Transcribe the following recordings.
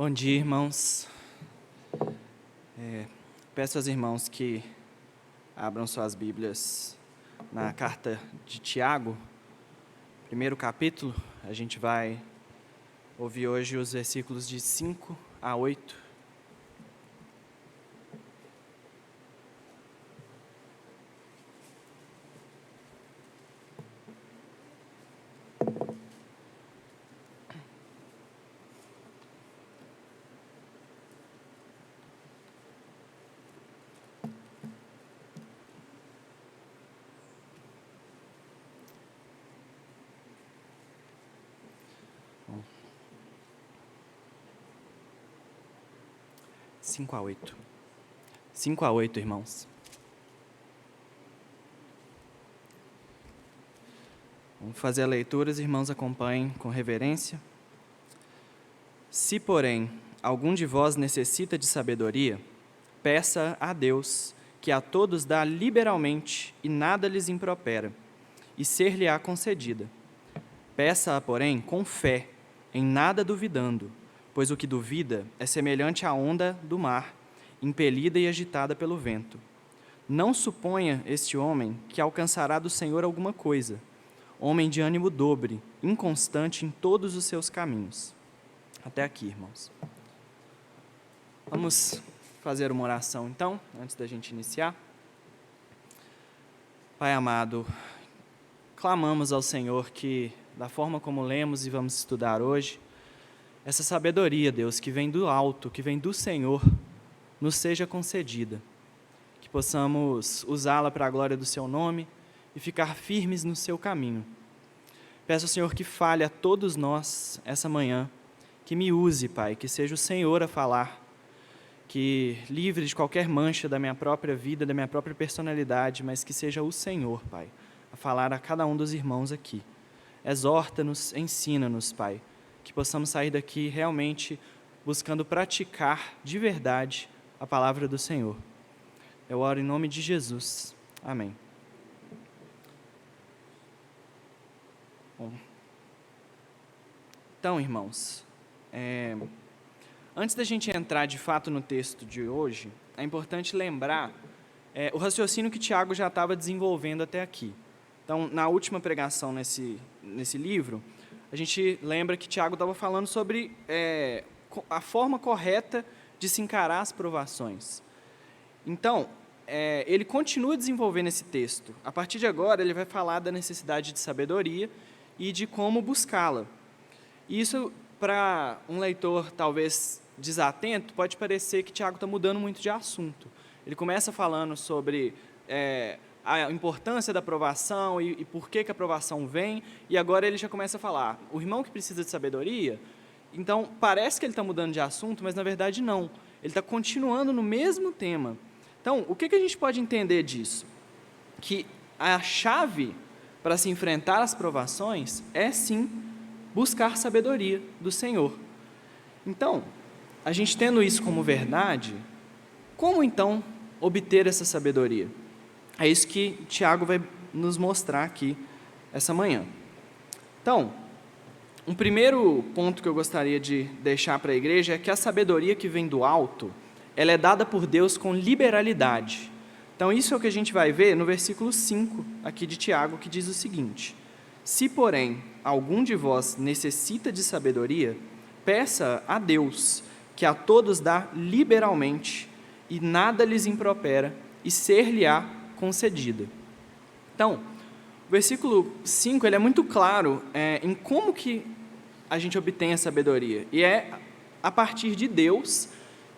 Bom dia, irmãos. Peço aos irmãos que abram suas Bíblias na carta de Tiago, primeiro capítulo. A gente vai ouvir hoje os versículos de 5 a 8. Cinco a oito, irmãos. Vamos fazer a leitura, os irmãos acompanhem com reverência. Se, porém, algum de vós necessita de sabedoria, peça a Deus, que a todos dá liberalmente e nada lhes impropera, e ser-lhe-á concedida. Peça-a, porém, com fé, em nada duvidando, pois o que duvida é semelhante à onda do mar, impelida e agitada pelo vento. Não suponha este homem que alcançará do Senhor alguma coisa, homem de ânimo dobre, inconstante em todos os seus caminhos. Até aqui, irmãos. Vamos fazer uma oração, então, antes da gente iniciar. Pai amado, clamamos ao Senhor que, da forma como lemos e vamos estudar hoje, essa sabedoria, Deus, que vem do alto, que vem do Senhor, nos seja concedida, que possamos usá-la para a glória do Seu nome e ficar firmes no Seu caminho. Peço ao Senhor que fale a todos nós essa manhã, que me use, Pai, que seja o Senhor a falar, que livre de qualquer mancha da minha própria vida, da minha própria personalidade, mas que seja o Senhor, Pai, a falar a cada um dos irmãos aqui. Exorta-nos, ensina-nos, Pai, que possamos sair daqui realmente buscando praticar de verdade a palavra do Senhor. Eu oro em nome de Jesus. Amém. Bom. Então, irmãos, antes da gente entrar de fato no texto de hoje, é importante lembrar o raciocínio que Tiago já estava desenvolvendo até aqui. Então, na última pregação nesse livro, a gente lembra que Tiago estava falando sobre a forma correta de se encarar as provações. Então, ele continua desenvolvendo esse texto. A partir de agora, ele vai falar da necessidade de sabedoria e de como buscá-la. Isso, para um leitor talvez desatento, pode parecer que Tiago está mudando muito de assunto. Ele começa falando sobre a importância da provação e por que a provação vem, e agora ele já começa a falar, o irmão que precisa de sabedoria, então parece que ele está mudando de assunto, mas na verdade não, ele está continuando no mesmo tema. Então, o que a gente pode entender disso? Que a chave para se enfrentar as provações é sim buscar sabedoria do Senhor. Então, a gente tendo isso como verdade, como então obter essa sabedoria? É isso que Tiago vai nos mostrar aqui essa manhã. Então, um primeiro ponto que eu gostaria de deixar para a igreja é que a sabedoria que vem do alto, ela é dada por Deus com liberalidade. Então, isso é o que a gente vai ver no versículo 5 aqui de Tiago, que diz o seguinte: se, porém, algum de vós necessita de sabedoria, peça a Deus, que a todos dá liberalmente, e nada lhes impropera, e ser-lhe-á concedida. Então, o versículo 5 ele é muito claro em como que a gente obtém a sabedoria. E é a partir de Deus,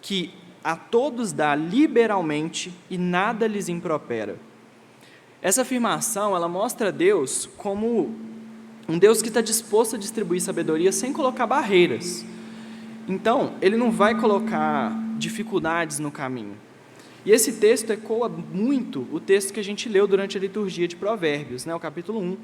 que a todos dá liberalmente e nada lhes impropera. Essa afirmação, ela mostra Deus como um Deus que está disposto a distribuir sabedoria sem colocar barreiras. Então, Ele não vai colocar dificuldades no caminho. E esse texto ecoa muito o texto que a gente leu durante a liturgia de Provérbios, o capítulo 1.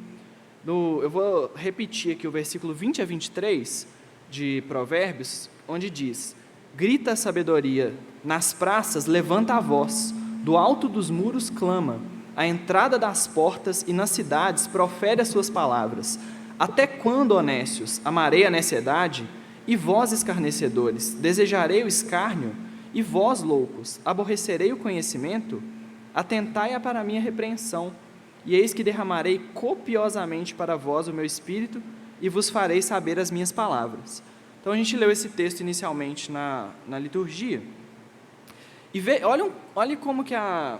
Eu vou repetir aqui o versículo 20 a 23 de Provérbios, onde diz: grita a sabedoria, nas praças levanta a voz, do alto dos muros clama, à entrada das portas e nas cidades profere as suas palavras. Até quando, ó nécios, amarei a necedade E vós, escarnecedores, desejarei o escárnio? E vós, loucos, aborrecerei o conhecimento? Atentai para a minha repreensão, e eis que derramarei copiosamente para vós o meu espírito, e vos farei saber as minhas palavras. Então a gente leu esse texto inicialmente na liturgia, e olhem como que a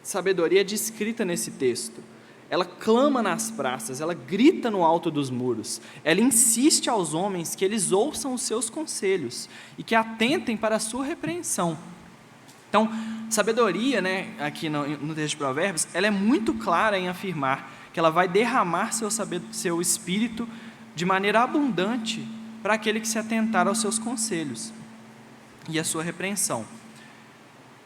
sabedoria é descrita nesse texto. Ela clama nas praças, ela grita no alto dos muros, ela insiste aos homens que eles ouçam os seus conselhos e que atentem para a sua repreensão. Então, sabedoria, aqui no texto de Provérbios, ela é muito clara em afirmar que ela vai derramar seu espírito de maneira abundante para aquele que se atentar aos seus conselhos e à sua repreensão.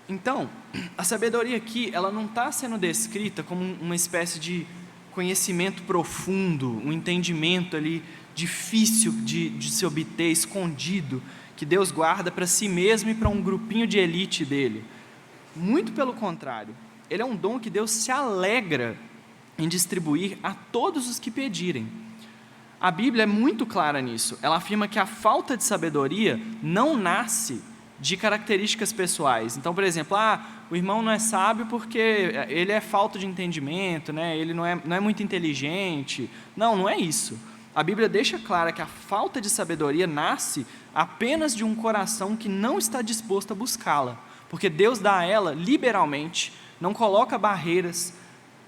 Então, a sabedoria aqui, ela não está sendo descrita como uma espécie de conhecimento profundo, um entendimento ali difícil de se obter, escondido, que Deus guarda para si mesmo e para um grupinho de elite dele. Muito pelo contrário, ele é um dom que Deus se alegra em distribuir a todos os que pedirem. A Bíblia é muito clara nisso, ela afirma que a falta de sabedoria não nasce de características pessoais. Então, por exemplo, o irmão não é sábio porque ele é falta de entendimento, ele não é muito inteligente. Não é isso. A Bíblia deixa clara que a falta de sabedoria nasce apenas de um coração que não está disposto a buscá-la, porque Deus dá a ela liberalmente, não coloca barreiras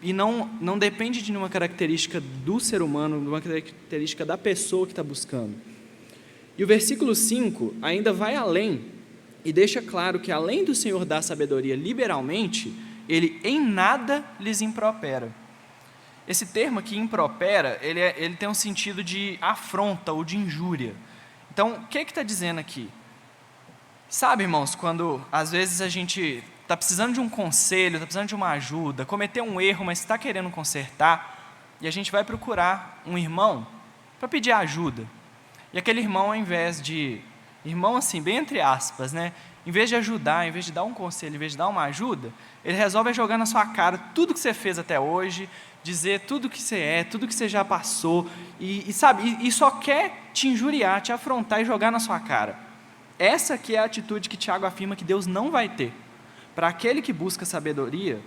e não depende de nenhuma característica do ser humano, de uma característica da pessoa que está buscando. E o versículo 5 ainda vai além e deixa claro que, além do Senhor dar sabedoria liberalmente, Ele em nada lhes impropera. Esse termo aqui, impropera, ele tem um sentido de afronta ou de injúria. Então, o que está dizendo aqui? Sabe, irmãos, quando às vezes a gente está precisando de um conselho, está precisando de uma ajuda, cometeu um erro, mas está querendo consertar, e a gente vai procurar um irmão para pedir ajuda. E aquele irmão, ao invés de... Irmão, assim, bem entre aspas, em vez de ajudar, em vez de dar um conselho, em vez de dar uma ajuda, ele resolve jogar na sua cara tudo que você fez até hoje, dizer tudo que você é, tudo que você já passou, e só quer te injuriar, te afrontar e jogar na sua cara. Essa aqui é a atitude que Tiago afirma que Deus não vai ter. Para aquele que busca sabedoria,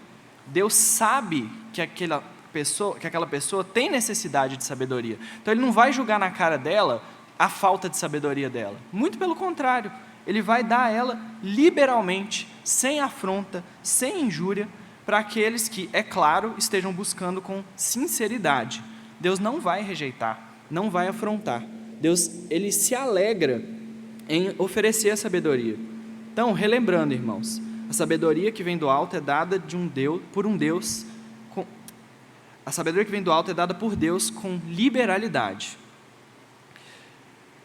Deus sabe que aquela pessoa tem necessidade de sabedoria. Então Ele não vai jogar na cara dela a falta de sabedoria dela. Muito pelo contrário, Ele vai dar a ela liberalmente, sem afronta, sem injúria, para aqueles que, é claro, estejam buscando com sinceridade. Deus não vai rejeitar, não vai afrontar. Deus, Ele se alegra em oferecer a sabedoria. Então, relembrando, irmãos, a sabedoria que vem do alto é dada por Deus. A sabedoria que vem do alto é dada por Deus com liberalidade.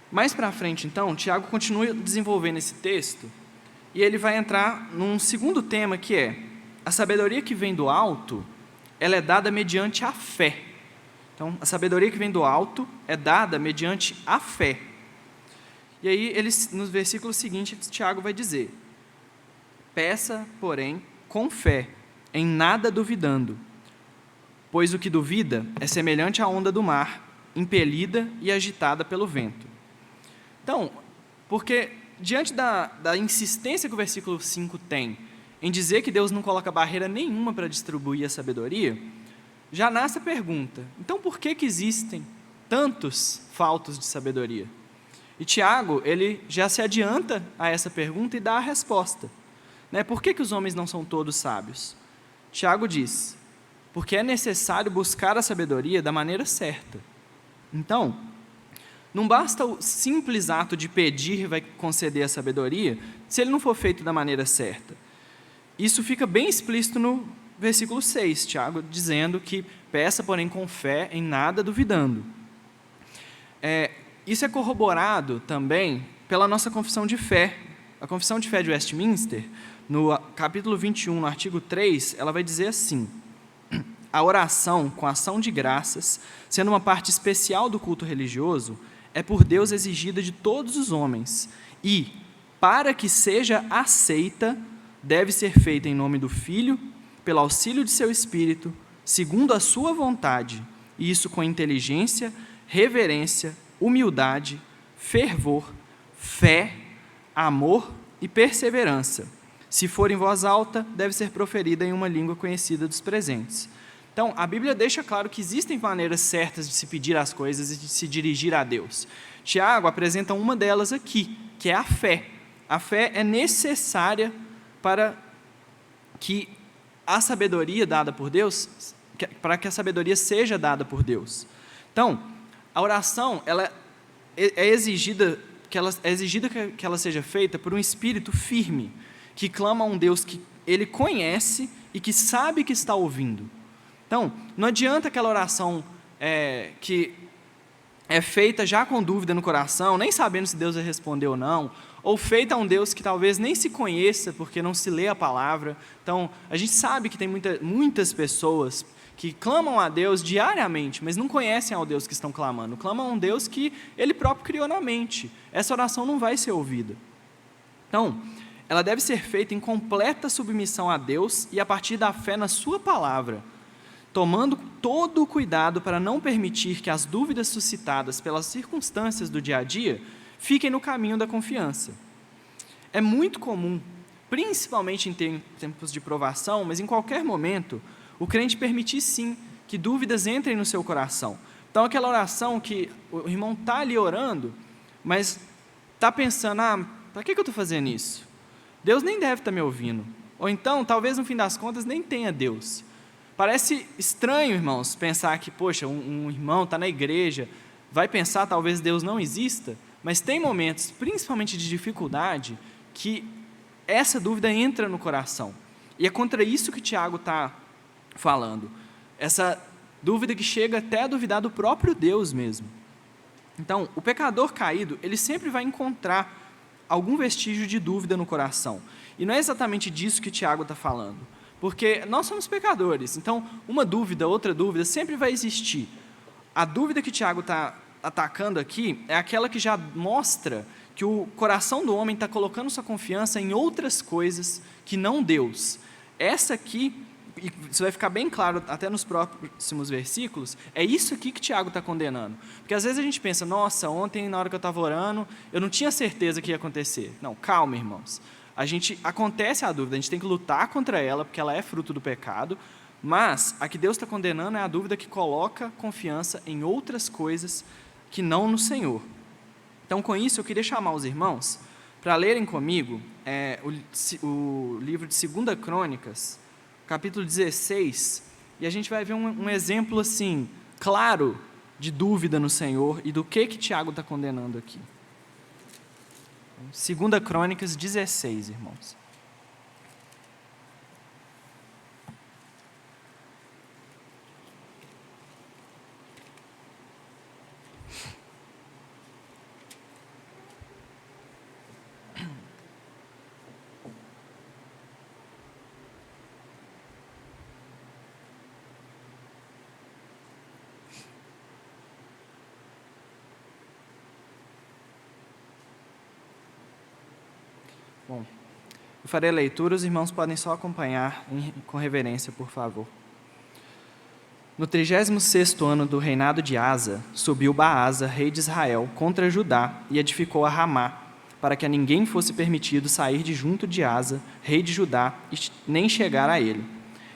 Mais para frente, então, Tiago continua desenvolvendo esse texto e ele vai entrar num segundo tema, que é a sabedoria que vem do alto, ela é dada mediante a fé. Então, a sabedoria que vem do alto é dada mediante a fé. E aí, no versículo seguinte, Tiago vai dizer: peça, porém, com fé, em nada duvidando, pois o que duvida é semelhante à onda do mar, impelida e agitada pelo vento. Então, porque diante da insistência que o versículo 5 tem em dizer que Deus não coloca barreira nenhuma para distribuir a sabedoria, já nasce a pergunta: então por que existem tantos faltos de sabedoria? E Tiago, ele já se adianta a essa pergunta e dá a resposta. Por que os homens não são todos sábios? Tiago diz: porque é necessário buscar a sabedoria da maneira certa. Então, não basta o simples ato de pedir vai conceder a sabedoria, se ele não for feito da maneira certa. Isso fica bem explícito no versículo 6, Tiago dizendo que peça, porém, com fé, em nada duvidando. Isso é corroborado também pela nossa confissão de fé. A confissão de fé de Westminster, no capítulo 21, no artigo 3, ela vai dizer assim: a oração com ação de graças, sendo uma parte especial do culto religioso, é por Deus exigida de todos os homens e, para que seja aceita, deve ser feita em nome do Filho, pelo auxílio de seu Espírito, segundo a sua vontade, e isso com inteligência, reverência, humildade, fervor, fé, amor e perseverança. Se for em voz alta, deve ser proferida em uma língua conhecida dos presentes. Então, a Bíblia deixa claro que existem maneiras certas de se pedir as coisas e de se dirigir a Deus. Tiago apresenta uma delas aqui, que é a fé. A fé é necessária para que a sabedoria dada por Deus, para que a sabedoria seja dada por Deus. Então, a oração, ela é exigida que ela seja feita por um espírito firme, que clama a um Deus que ele conhece e que sabe que está ouvindo. Então, não adianta aquela oração que é feita já com dúvida no coração, nem sabendo se Deus vai responder ou não, ou feita a um Deus que talvez nem se conheça, porque não se lê a palavra. Então, a gente sabe que tem muitas pessoas que clamam a Deus diariamente, mas não conhecem ao Deus que estão clamando, clamam a um Deus que Ele próprio criou na mente. Essa oração não vai ser ouvida. Então, ela deve ser feita em completa submissão a Deus e a partir da fé na sua palavra, tomando todo o cuidado para não permitir que as dúvidas suscitadas pelas circunstâncias do dia a dia fiquem no caminho da confiança. É muito comum, principalmente em tempos de provação, mas em qualquer momento, o crente permitir sim que dúvidas entrem no seu coração. Então, aquela oração que o irmão está ali orando, mas está pensando, para que eu estou fazendo isso? Deus nem deve estar me ouvindo. Ou então, talvez no fim das contas, nem tenha Deus. Parece estranho, irmãos, pensar que, poxa, um irmão está na igreja, vai pensar talvez Deus não exista, mas tem momentos, principalmente de dificuldade, que essa dúvida entra no coração. E é contra isso que Tiago está falando. Essa dúvida que chega até a duvidar do próprio Deus mesmo. Então, o pecador caído, ele sempre vai encontrar algum vestígio de dúvida no coração. E não é exatamente disso que Tiago está falando. Porque nós somos pecadores, então uma dúvida, outra dúvida, sempre vai existir. A dúvida que Tiago está atacando aqui é aquela que já mostra que o coração do homem está colocando sua confiança em outras coisas que não Deus. Essa aqui, e isso vai ficar bem claro até nos próximos versículos, é isso aqui que Tiago está condenando. Porque às vezes a gente pensa, nossa, ontem na hora que eu estava orando, eu não tinha certeza que ia acontecer. Não, calma, irmãos. Acontece a dúvida, a gente tem que lutar contra ela, porque ela é fruto do pecado, mas a que Deus está condenando é a dúvida que coloca confiança em outras coisas que não no Senhor. Então, com isso, eu queria chamar os irmãos para lerem comigo o livro de 2 Crônicas, capítulo 16, e a gente vai ver um exemplo assim, claro, de dúvida no Senhor e do que Tiago está condenando aqui. 2 Crônicas 16, irmãos. Bom, eu farei a leitura, os irmãos podem só acompanhar com reverência, por favor. No 36º ano do reinado de Asa, subiu Baasa, rei de Israel, contra Judá e edificou a Ramá, para que a ninguém fosse permitido sair de junto de Asa, rei de Judá, e nem chegar a ele.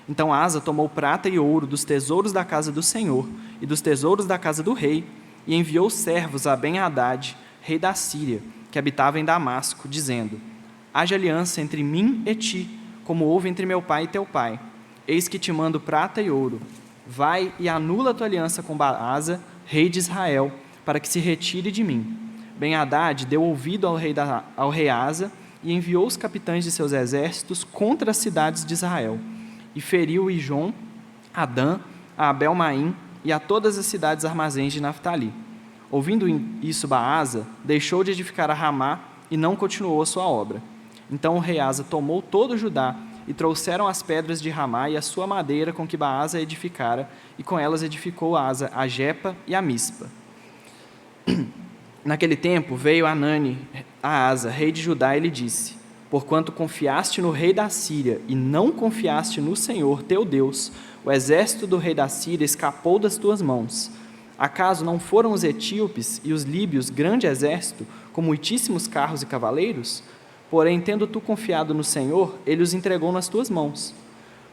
Então Asa tomou prata e ouro dos tesouros da casa do Senhor e dos tesouros da casa do rei, e enviou servos a Ben-Hadad, rei da Síria, que habitava em Damasco, dizendo: haja aliança entre mim e ti, como houve entre meu pai e teu pai. Eis que te mando prata e ouro. Vai e anula a tua aliança com Baasa, rei de Israel, para que se retire de mim. Ben-Hadad deu ouvido ao rei Asa e enviou os capitães de seus exércitos contra as cidades de Israel, e feriu Ijon, Adã, a Abel-Maim e a todas as cidades armazéns de Naftali. Ouvindo isso, Baasa deixou de edificar a Ramá e não continuou a sua obra. Então o rei Asa tomou todo o Judá, e trouxeram as pedras de Ramá e a sua madeira com que Baasa edificara, e com elas edificou Asa a Jepa e a Mispa. Naquele tempo veio Anani a Asa, rei de Judá, e lhe disse: porquanto confiaste no rei da Síria, e não confiaste no Senhor teu Deus, o exército do rei da Síria escapou das tuas mãos. Acaso não foram os etíopes e os líbios grande exército, com muitíssimos carros e cavaleiros? Porém, tendo tu confiado no Senhor, ele os entregou nas tuas mãos.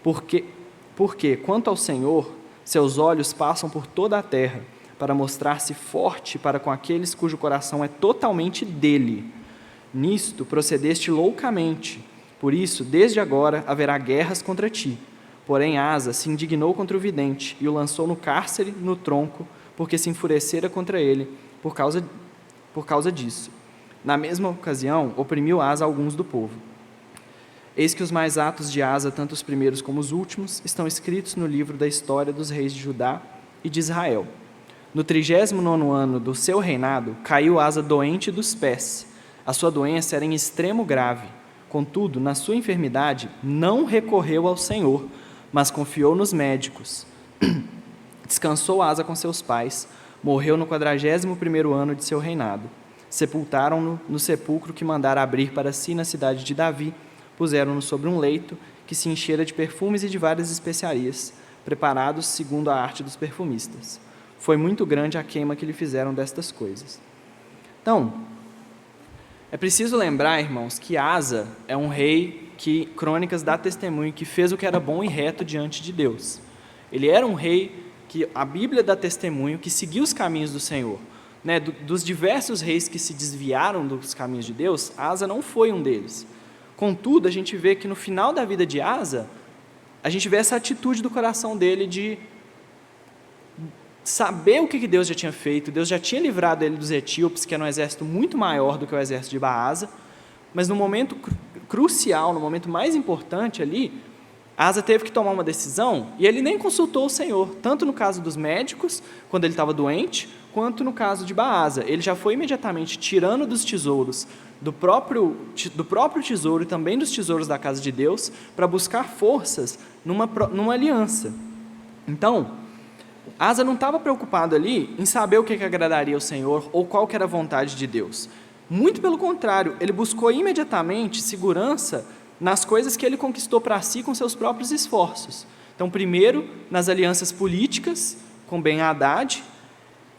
Porque, quanto ao Senhor, seus olhos passam por toda a terra, para mostrar-se forte para com aqueles cujo coração é totalmente dele. Nisto procedeste loucamente, por isso, desde agora, haverá guerras contra ti. Porém, Asa se indignou contra o vidente e o lançou no cárcere, no tronco, porque se enfurecera contra ele por causa disso. Na mesma ocasião, oprimiu Asa alguns do povo. Eis que os mais atos de Asa, tanto os primeiros como os últimos, estão escritos no livro da história dos reis de Judá e de Israel. No 39º ano do seu reinado, caiu Asa doente dos pés. A sua doença era em extremo grave. Contudo, na sua enfermidade, não recorreu ao Senhor, mas confiou nos médicos. Descansou Asa com seus pais, morreu no 41º ano de seu reinado. Sepultaram-no no sepulcro que mandara abrir para si na cidade de Davi, puseram-no sobre um leito que se enchera de perfumes e de várias especiarias, preparados segundo a arte dos perfumistas. Foi muito grande a queima que lhe fizeram destas coisas. Então, é preciso lembrar, irmãos, que Asa é um rei que Crônicas dá testemunho que fez o que era bom e reto diante de Deus. Ele era um rei que a Bíblia dá testemunho que seguiu os caminhos do Senhor. Né? Dos diversos reis que se desviaram dos caminhos de Deus, Asa não foi um deles. Contudo, a gente vê que no final da vida de Asa, a gente vê essa atitude do coração dele de saber o que Deus já tinha feito. Deus já tinha livrado ele dos etíopes, que era um exército muito maior do que o exército de Baasa, mas no momento crucial, no momento mais importante ali, Asa teve que tomar uma decisão e ele nem consultou o Senhor, tanto no caso dos médicos, quando ele estava doente, quanto no caso de Baasa. Ele já foi imediatamente tirando dos tesouros, do próprio tesouro e também dos tesouros da casa de Deus, para buscar forças numa aliança. Então, Asa não estava preocupado ali em saber o que agradaria ao Senhor ou qual que era a vontade de Deus. Muito pelo contrário, ele buscou imediatamente segurança nas coisas que ele conquistou para si com seus próprios esforços. Então, primeiro, nas alianças políticas com Ben-Hadad,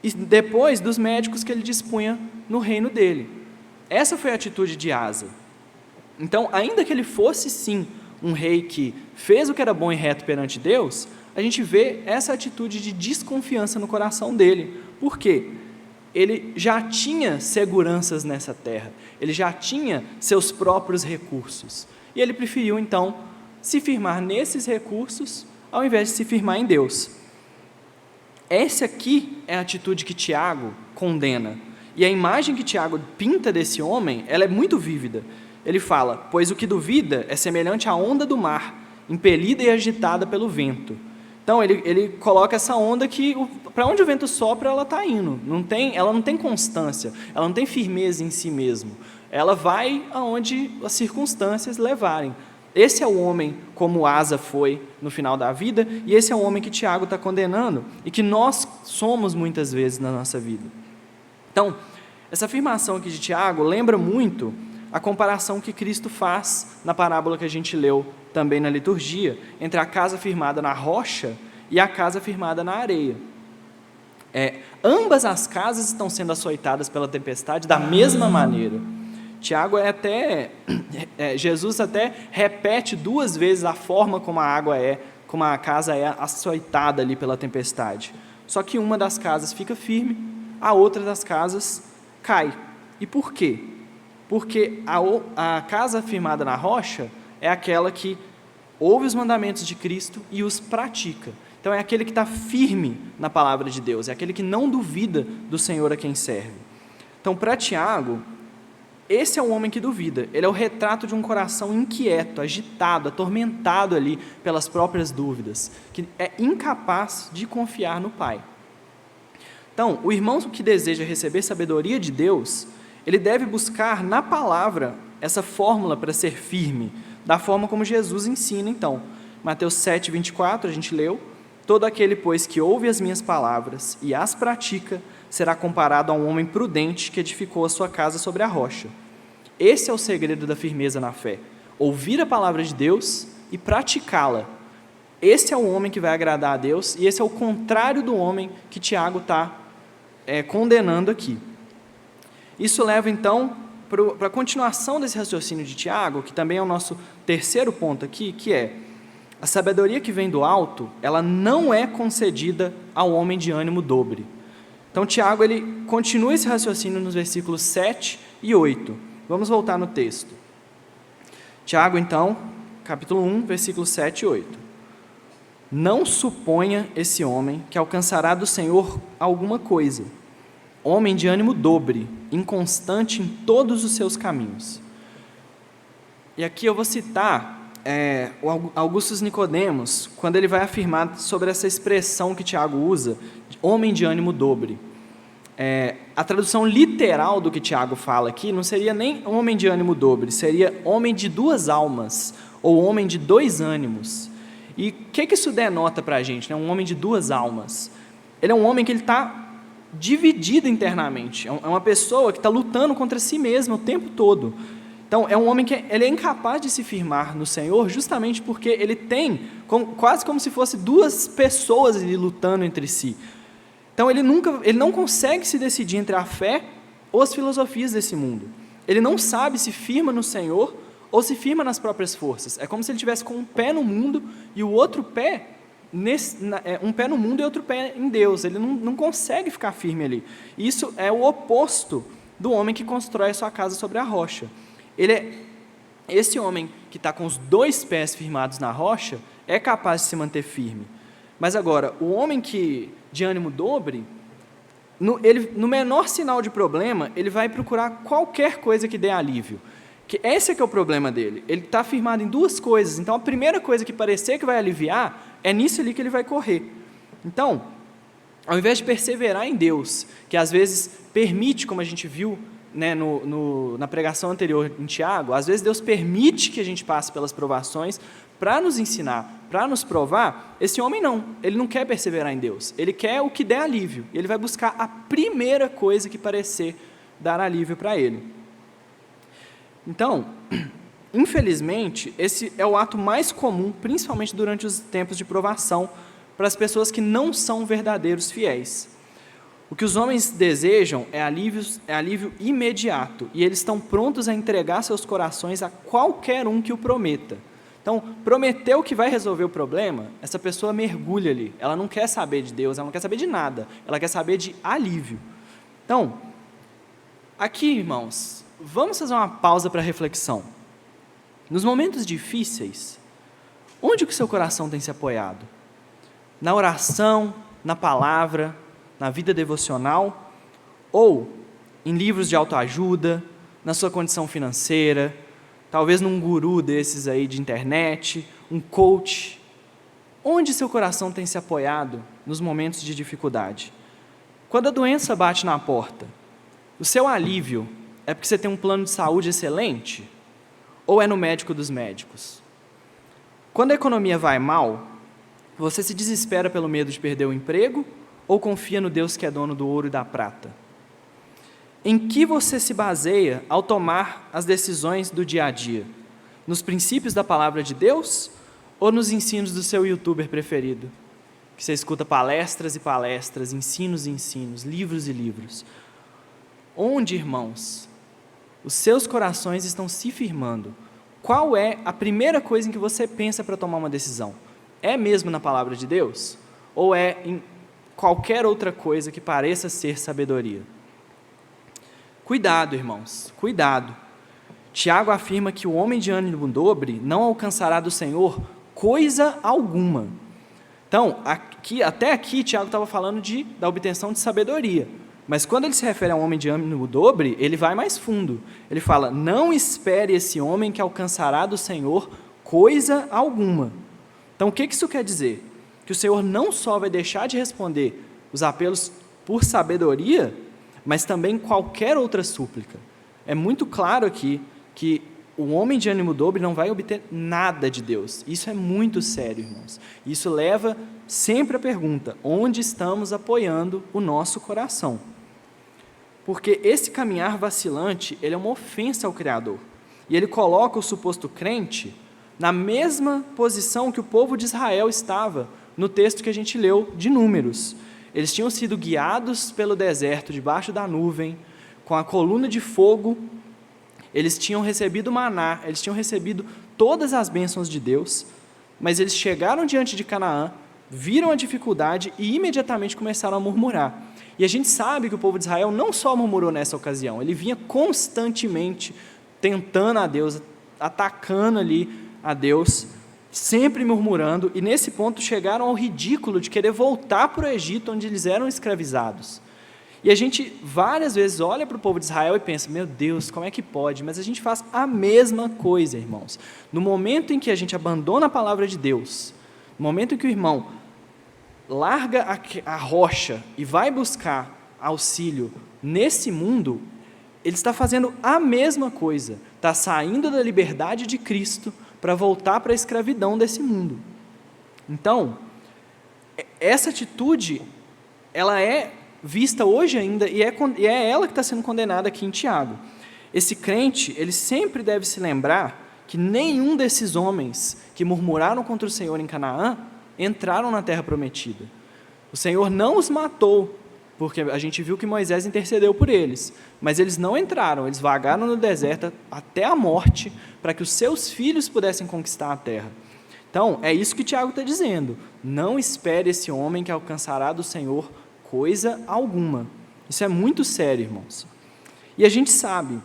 e depois dos médicos que ele dispunha no reino dele. Essa foi a atitude de Asa. Então, ainda que ele fosse sim um rei que fez o que era bom e reto perante Deus, a gente vê essa atitude de desconfiança no coração dele. Por quê? Ele já tinha seguranças nessa terra, ele já tinha seus próprios recursos, e ele preferiu então se firmar nesses recursos, ao invés de se firmar em Deus. Essa aqui é a atitude que Tiago condena, e a imagem que Tiago pinta desse homem, ela é muito vívida. Ele fala: pois o que duvida é semelhante à onda do mar, impelida e agitada pelo vento. Então, ele coloca essa onda que, para onde o vento sopra, ela está indo. Ela não tem constância, ela não tem firmeza em si mesma. Ela vai aonde as circunstâncias levarem. Esse é o homem como Asa foi no final da vida, e esse é o homem que Tiago está condenando, e que nós somos muitas vezes na nossa vida. Então, essa afirmação aqui de Tiago lembra muito a comparação que Cristo faz na parábola que a gente leu também na liturgia, entre a casa firmada na rocha e a casa firmada na areia. Ambas as casas estão sendo açoitadas pela tempestade da mesma maneira. Tiago Jesus até repete 2 vezes a forma como a casa é açoitada ali pela tempestade. Só que uma das casas fica firme, a outra das casas cai. E por quê? Porque a casa firmada na rocha é aquela que ouve os mandamentos de Cristo e os pratica. Então é aquele que está firme na palavra de Deus, é aquele que não duvida do Senhor a quem serve. Então, para Tiago, esse é o homem que duvida. Ele é o retrato de um coração inquieto, agitado, atormentado ali pelas próprias dúvidas, que é incapaz de confiar no Pai. Então, o irmão que deseja receber sabedoria de Deus, ele deve buscar na palavra essa fórmula para ser firme, da forma como Jesus ensina, então. Mateus 7:24, a gente leu: todo aquele, pois, que ouve as minhas palavras e as pratica, será comparado a um homem prudente que edificou a sua casa sobre a rocha. Esse é o segredo da firmeza na fé: ouvir a palavra de Deus e praticá-la. Esse é o homem que vai agradar a Deus, e esse é o contrário do homem que Tiago está condenando aqui. Isso leva, então, para a continuação desse raciocínio de Tiago, que também é o nosso terceiro ponto aqui, que é: a sabedoria que vem do alto, ela não é concedida ao homem de ânimo dobre. Então, Tiago, ele continua esse raciocínio nos versículos 7 e 8. Vamos voltar no texto. Tiago, então, capítulo 1, versículos 7 e 8. Não suponha esse homem que alcançará do Senhor alguma coisa. Homem de ânimo dobre, inconstante em todos os seus caminhos. E aqui eu vou citar o Augustus Nicodemos, quando ele vai afirmar sobre essa expressão que Tiago usa, homem de ânimo dobre. A tradução literal do que Tiago fala aqui não seria nem homem de ânimo dobre, seria homem de duas almas, ou homem de dois ânimos. E o que isso denota para a gente, né? Um homem de duas almas? Ele é um homem que está dividido internamente, é uma pessoa que está lutando contra si mesma o tempo todo. Então, é um homem que ele é incapaz de se firmar no Senhor, justamente porque ele tem, quase como se fosse duas pessoas ali lutando entre si. Então, ele não consegue se decidir entre a fé ou as filosofias desse mundo. Ele não sabe se firma no Senhor ou se firma nas próprias forças. É como se ele tivesse com um pé no mundo e o outro pé, um pé no mundo e outro pé em Deus. Ele não consegue ficar firme ali. Isso é o oposto do homem que constrói a sua casa sobre a rocha. Esse homem que está com os dois pés firmados na rocha é capaz de se manter firme. Mas agora, o homem de ânimo dobre, no menor sinal de problema, ele vai procurar qualquer coisa que dê alívio. Esse é que é o problema dele. Ele está firmado em duas coisas. Então, a primeira coisa que parecer que vai aliviar, é nisso ali que ele vai correr. Então, ao invés de perseverar em Deus, que às vezes permite, como a gente viu, né, na pregação anterior em Tiago, às vezes Deus permite que a gente passe pelas provações para nos ensinar, para nos provar. Esse homem não, ele não quer perseverar em Deus, ele quer o que der alívio, ele vai buscar a primeira coisa que parecer dar alívio para ele. Então, infelizmente, esse é o ato mais comum, principalmente durante os tempos de provação, para as pessoas que não são verdadeiros fiéis. O que os homens desejam é alívio imediato, e eles estão prontos a entregar seus corações a qualquer um que o prometa. Então, prometeu que vai resolver o problema, essa pessoa mergulha ali, ela não quer saber de Deus, ela não quer saber de nada, ela quer saber de alívio. Então, aqui, irmãos, vamos fazer uma pausa para reflexão. Nos momentos difíceis, onde que o seu coração tem se apoiado? Na oração, na palavra, na vida devocional, ou em livros de autoajuda, na sua condição financeira, talvez num guru desses aí de internet, um coach? Onde seu coração tem se apoiado nos momentos de dificuldade? Quando a doença bate na porta, o seu alívio é porque você tem um plano de saúde excelente? Ou é no médico dos médicos? Quando a economia vai mal, você se desespera pelo medo de perder o emprego ou confia no Deus que é dono do ouro e da prata? Em que você se baseia ao tomar as decisões do dia a dia? Nos princípios da palavra de Deus ou nos ensinos do seu youtuber preferido? Que você escuta palestras e palestras, ensinos e ensinos, livros e livros. Onde, irmãos, os seus corações estão se firmando? Qual é a primeira coisa em que você pensa para tomar uma decisão? É mesmo na palavra de Deus? Ou é em qualquer outra coisa que pareça ser sabedoria? Cuidado, irmãos, cuidado. Tiago afirma que o homem de ânimo dobre não alcançará do Senhor coisa alguma. Então, até aqui, Tiago estava falando da obtenção de sabedoria. Mas quando ele se refere a um homem de ânimo dobre, ele vai mais fundo. Ele fala: não espere esse homem que alcançará do Senhor coisa alguma. Então, o que isso quer dizer? Que o Senhor não só vai deixar de responder os apelos por sabedoria, mas também qualquer outra súplica. É muito claro aqui que o homem de ânimo dobre não vai obter nada de Deus. Isso é muito sério, irmãos. Isso leva sempre à pergunta: onde estamos apoiando o nosso coração? Porque esse caminhar vacilante, ele é uma ofensa ao Criador. E ele coloca o suposto crente na mesma posição que o povo de Israel estava no texto que a gente leu de Números. Eles tinham sido guiados pelo deserto, debaixo da nuvem, com a coluna de fogo. Eles tinham recebido maná, eles tinham recebido todas as bênçãos de Deus, mas eles chegaram diante de Canaã, viram a dificuldade e imediatamente começaram a murmurar. E a gente sabe que o povo de Israel não só murmurou nessa ocasião, ele vinha constantemente tentando a Deus, atacando ali a Deus, sempre murmurando, e nesse ponto chegaram ao ridículo de querer voltar para o Egito, onde eles eram escravizados. E a gente várias vezes olha para o povo de Israel e pensa, meu Deus, como é que pode? Mas a gente faz a mesma coisa, irmãos. No momento em que a gente abandona a palavra de Deus, no momento em que o irmão larga a rocha e vai buscar auxílio nesse mundo, ele está fazendo a mesma coisa, está saindo da liberdade de Cristo para voltar para a escravidão desse mundo. Então, essa atitude, ela é vista hoje ainda, e é ela que está sendo condenada aqui em Tiago. Esse crente, ele sempre deve se lembrar que nenhum desses homens que murmuraram contra o Senhor em Canaã entraram na terra prometida. O Senhor não os matou, porque a gente viu que Moisés intercedeu por eles, mas eles não entraram, eles vagaram no deserto até a morte, para que os seus filhos pudessem conquistar a terra. Então, é isso que Tiago está dizendo, não espere esse homem que alcançará do Senhor coisa alguma. Isso é muito sério, irmãos. E a gente sabe,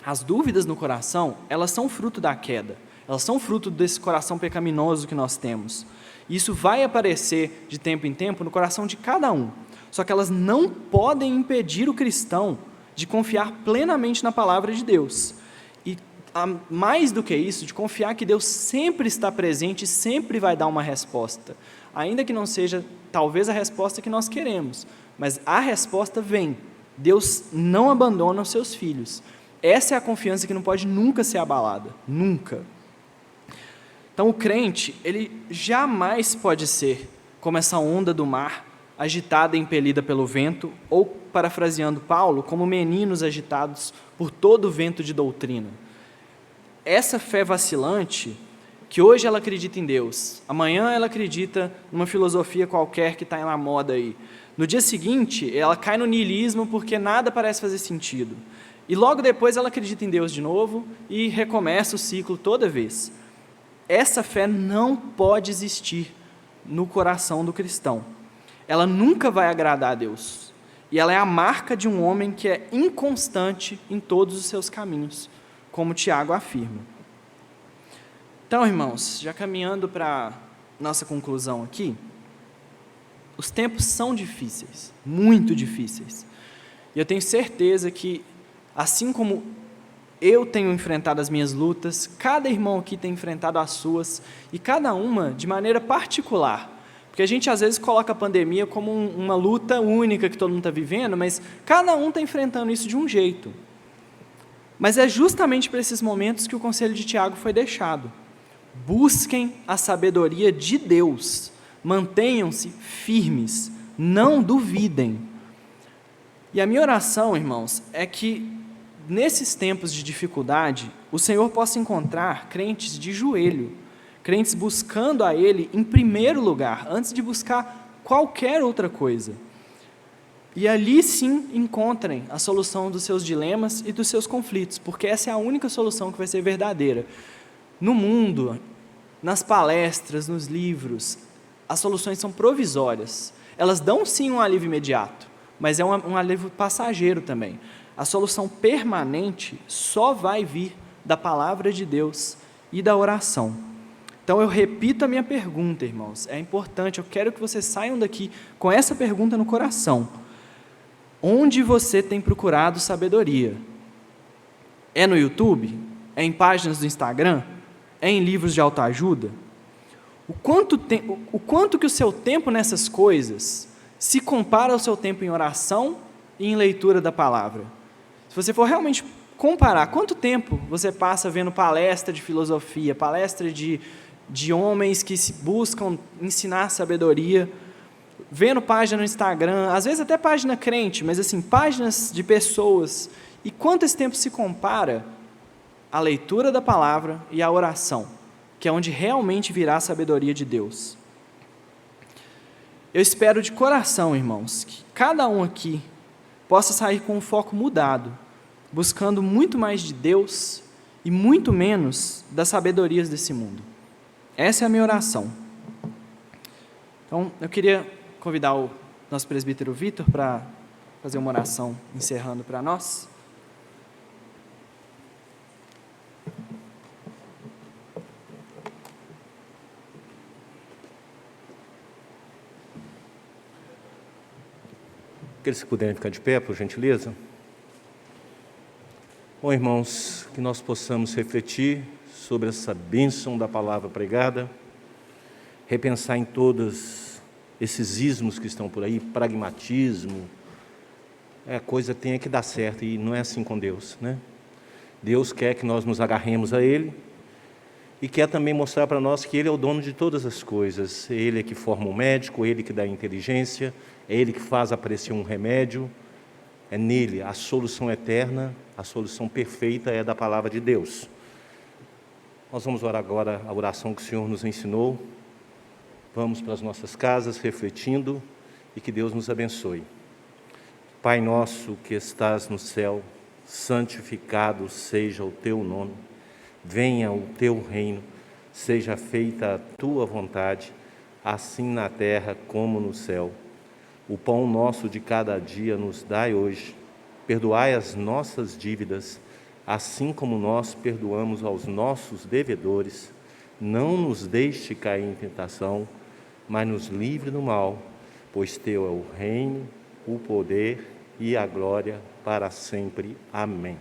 as dúvidas no coração, elas são fruto da queda, elas são fruto desse coração pecaminoso que nós temos. Isso vai aparecer de tempo em tempo no coração de cada um, só que elas não podem impedir o cristão de confiar plenamente na palavra de Deus. E mais do que isso, de confiar que Deus sempre está presente e sempre vai dar uma resposta, ainda que não seja talvez a resposta que nós queremos, mas a resposta vem. Deus não abandona os seus filhos. Essa é a confiança que não pode nunca ser abalada, nunca. Então o crente, ele jamais pode ser como essa onda do mar, agitada e impelida pelo vento, ou, parafraseando Paulo, como meninos agitados por todo o vento de doutrina. Essa fé vacilante, que hoje ela acredita em Deus, amanhã ela acredita numa filosofia qualquer que está na moda aí, no dia seguinte ela cai no niilismo porque nada parece fazer sentido, e logo depois ela acredita em Deus de novo e recomeça o ciclo toda vez. Essa fé não pode existir no coração do cristão, ela nunca vai agradar a Deus, e ela é a marca de um homem que é inconstante em todos os seus caminhos, como Tiago afirma. Então, irmãos, já caminhando para nossa conclusão aqui, os tempos são difíceis, muito difíceis, e eu tenho certeza que, assim como eu tenho enfrentado as minhas lutas, cada irmão aqui tem enfrentado as suas, e cada uma de maneira particular, porque a gente às vezes coloca a pandemia como uma luta única que todo mundo está vivendo, mas cada um está enfrentando isso de um jeito. Mas é justamente para esses momentos que o conselho de Tiago foi deixado. Busquem a sabedoria de Deus, mantenham-se firmes, não duvidem. E a minha oração, irmãos, é que nesses tempos de dificuldade, o Senhor possa encontrar crentes de joelho, crentes buscando a Ele em primeiro lugar, antes de buscar qualquer outra coisa. E ali sim encontrem a solução dos seus dilemas e dos seus conflitos, porque essa é a única solução que vai ser verdadeira. No mundo, nas palestras, nos livros, as soluções são provisórias. Elas dão sim um alívio imediato, mas é um alívio passageiro também. A solução permanente só vai vir da palavra de Deus e da oração. Então eu repito a minha pergunta, irmãos, é importante, eu quero que vocês saiam daqui com essa pergunta no coração. Onde você tem procurado sabedoria? É no YouTube? É em páginas do Instagram? É em livros de autoajuda? O quanto que o seu tempo nessas coisas se compara ao seu tempo em oração e em leitura da palavra? Se você for realmente comparar, quanto tempo você passa vendo palestra de filosofia, palestra de homens que se buscam ensinar sabedoria, vendo página no Instagram, às vezes até página crente, mas assim, páginas de pessoas, e quanto esse tempo se compara à leitura da palavra e à oração, que é onde realmente virá a sabedoria de Deus. Eu espero de coração, irmãos, que cada um aqui possa sair com um foco mudado, buscando muito mais de Deus e muito menos das sabedorias desse mundo. Essa é a minha oração. Então, eu queria convidar o nosso presbítero Vitor para fazer uma oração encerrando para nós. Aqueles que puderem ficar de pé, por gentileza. Bom, irmãos, que nós possamos refletir sobre essa bênção da palavra pregada, repensar em todos esses ismos que estão por aí, pragmatismo, a coisa tem que dar certo, e não é assim com Deus, né? Deus quer que nós nos agarremos a Ele, e quer também mostrar para nós que Ele é o dono de todas as coisas. Ele é que forma um médico, Ele que dá inteligência, é Ele que faz aparecer um remédio, é nele a solução eterna, a solução perfeita é da palavra de Deus. Nós vamos orar agora a oração que o Senhor nos ensinou. Vamos para as nossas casas refletindo e que Deus nos abençoe. Pai nosso que estás no céu, santificado seja o teu nome. Venha o teu reino, seja feita a tua vontade, assim na terra como no céu. O pão nosso de cada dia nos dai hoje. Perdoai as nossas dívidas, assim como nós perdoamos aos nossos devedores. Não nos deixe cair em tentação, mas nos livre do mal, pois teu é o reino, o poder e a glória para sempre. Amém.